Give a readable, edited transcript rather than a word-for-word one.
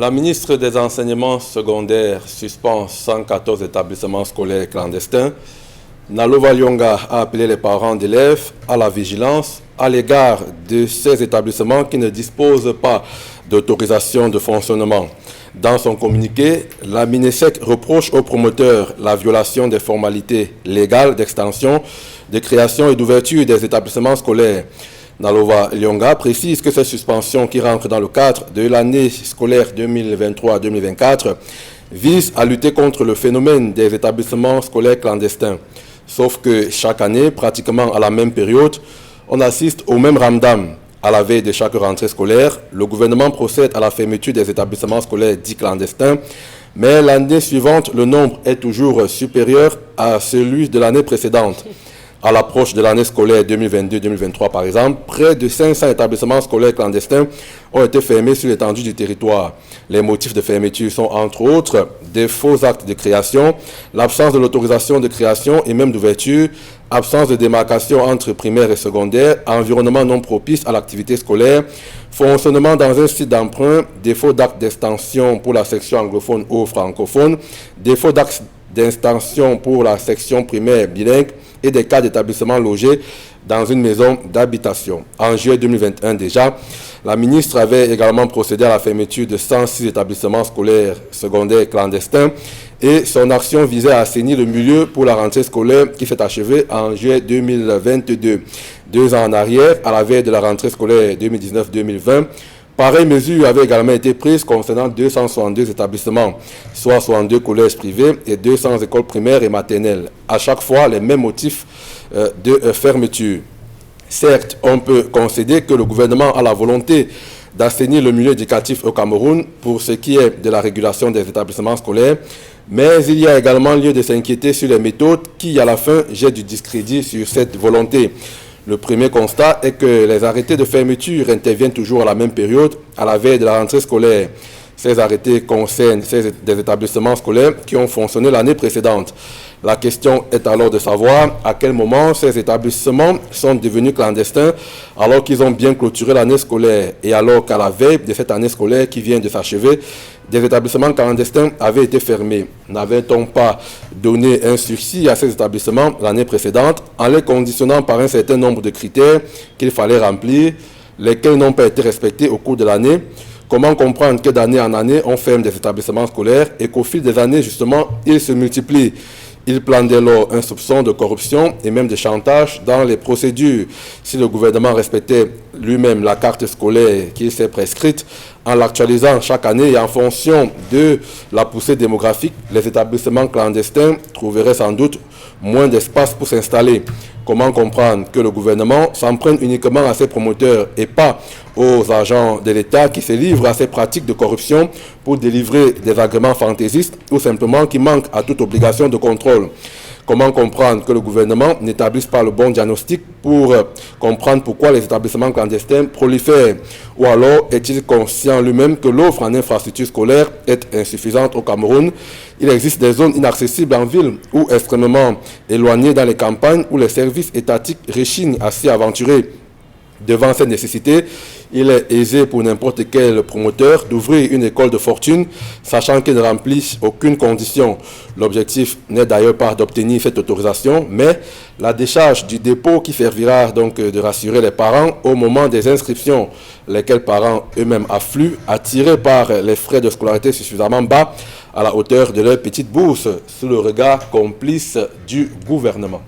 La ministre des Enseignements secondaires suspend 114 établissements scolaires clandestins. Nalova Lyonga a appelé les parents d'élèves à la vigilance à l'égard de ces établissements qui ne disposent pas d'autorisation de fonctionnement. Dans son communiqué, la MINESEC reproche aux promoteurs la violation des formalités légales d'extension, de création et d'ouverture des établissements scolaires. Nalova Lyonga précise que ces suspensions qui rentrent dans le cadre de l'année scolaire 2023-2024 visent à lutter contre le phénomène des établissements scolaires clandestins. Sauf que chaque année, pratiquement à la même période, on assiste au même ramdam. À la veille de chaque rentrée scolaire, le gouvernement procède à la fermeture des établissements scolaires dits clandestins, mais l'année suivante, le nombre est toujours supérieur à celui de l'année précédente. À l'approche de l'année scolaire 2022-2023, par exemple, près de 500 établissements scolaires clandestins ont été fermés sur l'étendue du territoire. Les motifs de fermeture sont entre autres des faux actes de création, l'absence de l'autorisation de création et même d'ouverture, absence de démarcation entre primaire et secondaire, environnement non propice à l'activité scolaire, fonctionnement dans un site d'emprunt, défaut d'acte d'extension pour la section anglophone ou francophone, défaut d'acte d'extension pour la section primaire bilingue et des cas d'établissement logés dans une maison d'habitation. En juillet 2021 déjà, la ministre avait également procédé à la fermeture de 106 établissements scolaires secondaires clandestins et son action visait à assainir le milieu pour la rentrée scolaire qui s'est achevée en juillet 2022. 2 ans en arrière, à la veille de la rentrée scolaire 2019-2020, pareille mesure avait également été prise concernant 262 établissements, soit 62 collèges privés et 200 écoles primaires et maternelles. À chaque fois, les mêmes motifs de fermeture. Certes, on peut concéder que le gouvernement a la volonté d'assainir le milieu éducatif au Cameroun pour ce qui est de la régulation des établissements scolaires, mais il y a également lieu de s'inquiéter sur les méthodes qui, à la fin, jettent du discrédit sur cette volonté. Le premier constat est que les arrêtés de fermeture interviennent toujours à la même période, à la veille de la rentrée scolaire. Ces arrêtés concernent des établissements scolaires qui ont fonctionné l'année précédente. La question est alors de savoir à quel moment ces établissements sont devenus clandestins alors qu'ils ont bien clôturé l'année scolaire et alors qu'à la veille de cette année scolaire qui vient de s'achever, des établissements clandestins avaient été fermés. N'avait-on pas donné un sursis à ces établissements l'année précédente en les conditionnant par un certain nombre de critères qu'il fallait remplir, lesquels n'ont pas été respectés au cours de l'année? Comment comprendre que d'année en année, on ferme des établissements scolaires et qu'au fil des années, justement, ils se multiplient? Il plane dès lors un soupçon de corruption et même de chantage dans les procédures. Si le gouvernement respectait lui-même la carte scolaire qu'il s'est prescrite, en l'actualisant chaque année et en fonction de la poussée démographique, les établissements clandestins trouveraient sans doute moins d'espace pour s'installer. Comment comprendre que le gouvernement s'en prenne uniquement à ses promoteurs et pas aux agents de l'État qui se livrent à ces pratiques de corruption pour délivrer des agréments fantaisistes ou simplement qui manquent à toute obligation de contrôle? Comment comprendre que le gouvernement n'établisse pas le bon diagnostic pour comprendre pourquoi les établissements clandestins prolifèrent? Ou alors est-il conscient lui-même que l'offre en infrastructure scolaire est insuffisante au Cameroun? Il existe des zones inaccessibles en ville ou extrêmement éloignées dans les campagnes où les services étatiques rechignent à s'y aventurer. Devant cette nécessité, il est aisé pour n'importe quel promoteur d'ouvrir une école de fortune, sachant qu'il ne remplit aucune condition. L'objectif n'est d'ailleurs pas d'obtenir cette autorisation, mais la décharge du dépôt qui servira donc de rassurer les parents au moment des inscriptions, lesquels parents eux-mêmes affluent, attirés par les frais de scolarité suffisamment bas à la hauteur de leur petite bourse, sous le regard complice du gouvernement.